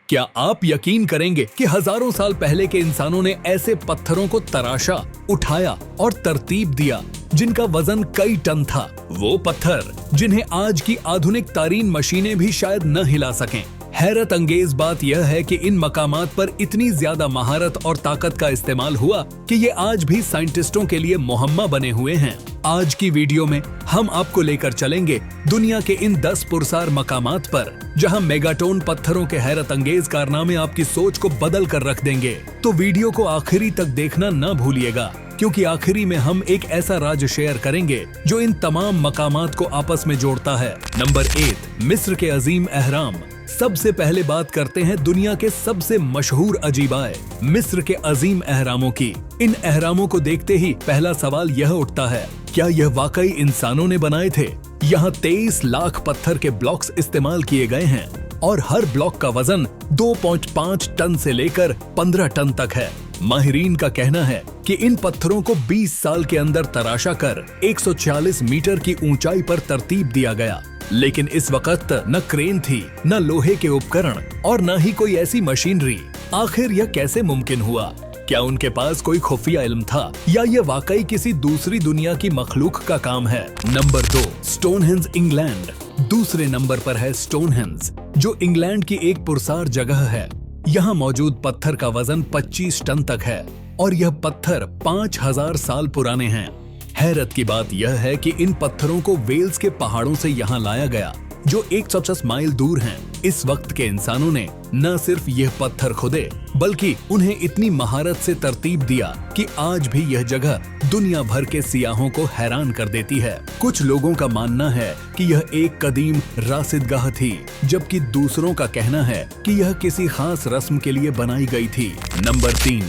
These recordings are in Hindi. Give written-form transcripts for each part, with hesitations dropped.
क्या आप यकीन करेंगे कि हजारों साल पहले के इंसानों ने ऐसे पत्थरों को तराशा, उठाया और तरतीब दिया जिनका वजन कई टन था। वो पत्थर जिन्हें आज की आधुनिक तारीन मशीनें भी शायद न हिला सकें। हैरत अंगेज बात यह है कि इन मकामात पर इतनी ज्यादा महारत और ताकत का इस्तेमाल हुआ कि ये आज भी साइंटिस्टों के लिए मुहम्मा बने हुए हैं। आज की वीडियो में हम आपको लेकर चलेंगे दुनिया के इन 10 पुरसार मकामात पर, जहां मेगाटोन पत्थरों के हैरत अंगेज कारनामे आपकी सोच को बदल कर रख देंगे। तो वीडियो को आखिरी तक देखना न भूलिएगा, क्योंकि आखिरी में हम एक ऐसा राज शेयर करेंगे जो इन तमाम मकामात को आपस में जोड़ता है। नंबर 8, मिस्र के अजीम अहराम। सबसे पहले बात करते हैं दुनिया के सबसे मशहूर अजीबाए मिस्र के अजीम अहरामों की। इन अहरामों को देखते ही पहला सवाल यह उठता है, क्या यह वाकई इंसानों ने बनाए थे? यहाँ 23 लाख पत्थर के ब्लॉक्स इस्तेमाल किए गए हैं और हर ब्लॉक का वजन 2.5 टन से लेकर 15 टन तक है। माहिरीन का कहना है कि इन पत्थरों को 20 साल के अंदर तराशा कर 140 मीटर की ऊंचाई पर तरतीब दिया गया। लेकिन इस वक्त न क्रेन थी, न लोहे के उपकरण और न ही कोई ऐसी मशीनरी। आखिर यह कैसे मुमकिन हुआ? क्या उनके पास कोई खुफिया इल्म था या यह वाकई किसी दूसरी दुनिया की मखलूक का काम है? Number 2, Stonehenge England. दूसरे नंबर पर है स्टोनहेंज, जो इंग्लैंड की एक पुरसार जगह है। यहाँ मौजूद पत्थर का वजन 25 टन तक है और यह पत्थर 5000 साल पुराने हैं। हैरत की बात यह है कि इन पत्थरों को वेल्स के पहाड़ों से यहाँ लाया गया, जो 150 माइल दूर हैं। इस वक्त के इंसानों ने न सिर्फ यह पत्थर खोदे, बल्कि उन्हें इतनी महारत से तरतीब दिया कि आज भी यह जगह दुनिया भर के सियाहों को हैरान कर देती है। कुछ लोगों का मानना है कि यह एक कदीम रासिदगाह थी, जबकि दूसरों का कहना है कि यह किसी खास रस्म के लिए बनाई गई थी। Number 3,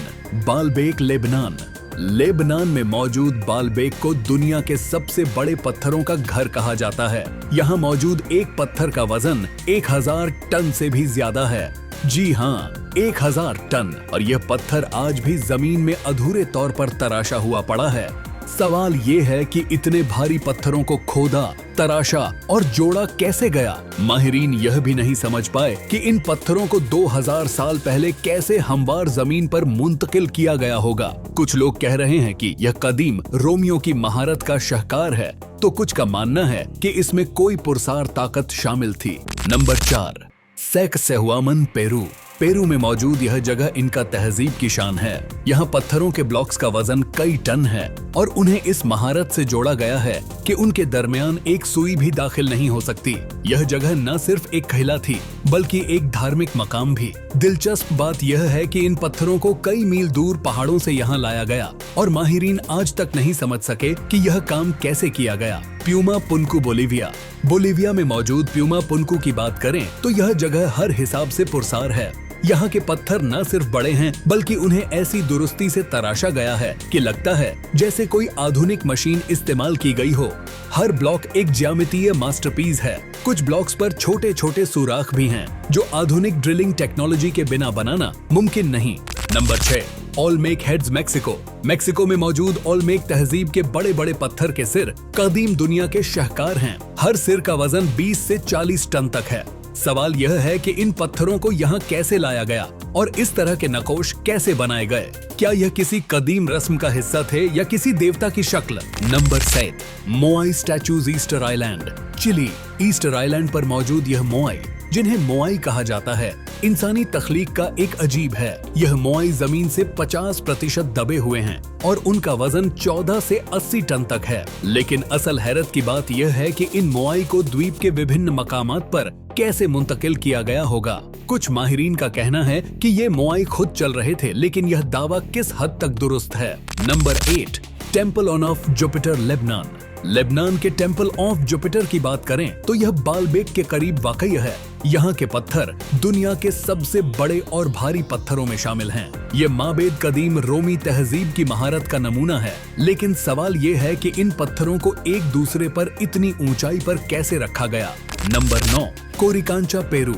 Baalbek Lebanon. लेबनान में मौजूद बालबेक को दुनिया के सबसे बड़े पत्थरों का घर कहा जाता है। यहाँ मौजूद एक पत्थर का वजन 1000 टन से भी ज्यादा है। जी हाँ, 1000 टन। और यह पत्थर आज भी जमीन में अधूरे तौर पर तराशा हुआ पड़ा है। सवाल ये है कि इतने भारी पत्थरों को खोदा, तराशा और जोड़ा कैसे गया? माहिरीन यह भी नहीं समझ पाए कि इन पत्थरों को 2000 साल पहले कैसे हमवार जमीन पर मुंतकिल किया गया होगा। कुछ लोग कह रहे हैं कि यह कदीम रोमियों की महारत का शाहकार है, तो कुछ का मानना है कि इसमें कोई पुरसार ताकत शामिल थी। Number 4, सैक्सहुआमन, Peru. पेरू में मौजूद यह जगह इनका तहजीब की शान है। यहाँ पत्थरों के ब्लॉक्स का वजन कई टन है और उन्हें इस महारत से जोड़ा गया है कि उनके दरमियान एक सुई भी दाखिल नहीं हो सकती। यह जगह न सिर्फ एक किला थी, बल्कि एक धार्मिक मकाम भी। दिलचस्प बात यह है कि इन पत्थरों को कई मील दूर पहाड़ों से यहाँ लाया गया और माहिरीन आज तक नहीं समझ सके कि यह काम कैसे किया गया। Puma पुनकू, Bolivia. बोलीविया में मौजूद प्यूमा पुनकू की बात करें तो यह जगह हर हिसाब से पुरसार है। यहाँ के पत्थर न सिर्फ बड़े हैं, बल्कि उन्हें ऐसी दुरुस्ती से तराशा गया है कि लगता है जैसे कोई आधुनिक मशीन इस्तेमाल की गई हो। हर ब्लॉक एक ज्यामितीय मास्टरपीस है। कुछ ब्लॉक्स पर छोटे छोटे सुराख भी हैं, जो आधुनिक ड्रिलिंग टेक्नोलॉजी के बिना बनाना मुमकिन नहीं। Number 6, Olmec heads, Mexico. Mexico में मौजूद ओलमेक तहजीब के बड़े बड़े पत्थर के सिर कदीम दुनिया के शाहकार हैं। हर सिर का वजन 20 से 40 टन तक है। सवाल यह है कि इन पत्थरों को यहाँ कैसे लाया गया और इस तरह के नकोश कैसे बनाए गए? क्या यह किसी कदीम रस्म का हिस्सा थे या किसी देवता की शक्ल? Number 7, moai statues, Easter island, Chile. Easter island पर मौजूद यह मोआई, जिन्हें मोआई कहा जाता है, इंसानी तख्लीक का एक अजीब है। यह मोआई जमीन से 50% दबे हुए हैं और उनका वजन 14 से 80 टन तक है। लेकिन असल हैरत की बात यह है कि इन मोआई को द्वीप के विभिन्न मकामात पर कैसे मुंतकिल किया गया होगा। कुछ माहिरीन का कहना है कि ये मोआई खुद चल रहे थे, लेकिन यह दावा किस हद तक दुरुस्त है? Number 8, temple of Jupiter, Lebanon. Lebanon के टेम्पल ऑफ जुपिटर की बात करें तो यह बालबेक के करीब वाकई है। यहाँ के पत्थर दुनिया के सबसे बड़े और भारी पत्थरों में शामिल हैं। ये माबेद कदीम रोमी तहजीब की महारत का नमूना है। लेकिन सवाल ये है कि इन पत्थरों को एक दूसरे पर इतनी ऊंचाई पर कैसे रखा गया? Number 9, कोरिकांचा, Peru.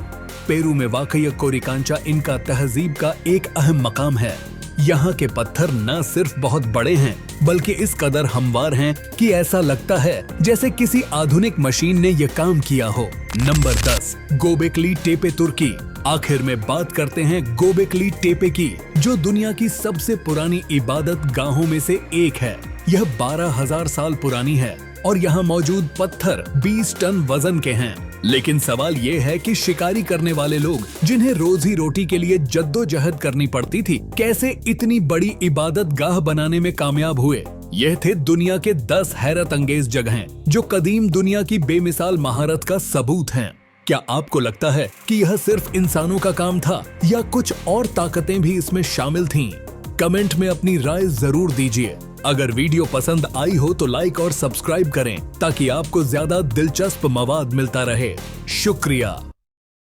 पेरू में वाकई कोरिकांचा इनका तहजीब का एक अहम मकाम है। यहाँ के पत्थर न सिर्फ बहुत बड़े हैं बल्कि इस कदर हमवार हैं कि ऐसा लगता है जैसे किसी आधुनिक मशीन ने ये काम किया हो। नंबर 10, गोबेकली टेपे तुर्की। आखिर में बात करते हैं गोबेकली टेपे की, जो दुनिया की सबसे पुरानी इबादत गाहों में से एक है। यह 12,000 साल पुरानी है और यहाँ मौजूद पत्थर 20 टन वजन के हैं। लेकिन सवाल ये है कि शिकारी करने वाले लोग, जिन्हें रोजी रोटी के लिए जद्दोजहद करनी पड़ती थी, कैसे इतनी बड़ी इबादत गाह बनाने में कामयाब हुए। यह थे दुनिया के 10 हैरत अंगेज जगहें जो कदीम दुनिया की बेमिसाल महारत का सबूत हैं। क्या आपको लगता है कि यह सिर्फ इंसानों का काम था या कुछ और ताकतें भी इसमें शामिल थीं? कमेंट में अपनी राय जरूर दीजिए। अगर वीडियो पसंद आई हो तो लाइक और सब्सक्राइब करें ताकि आपको ज्यादा दिलचस्प मवाद मिलता रहे। शुक्रिया।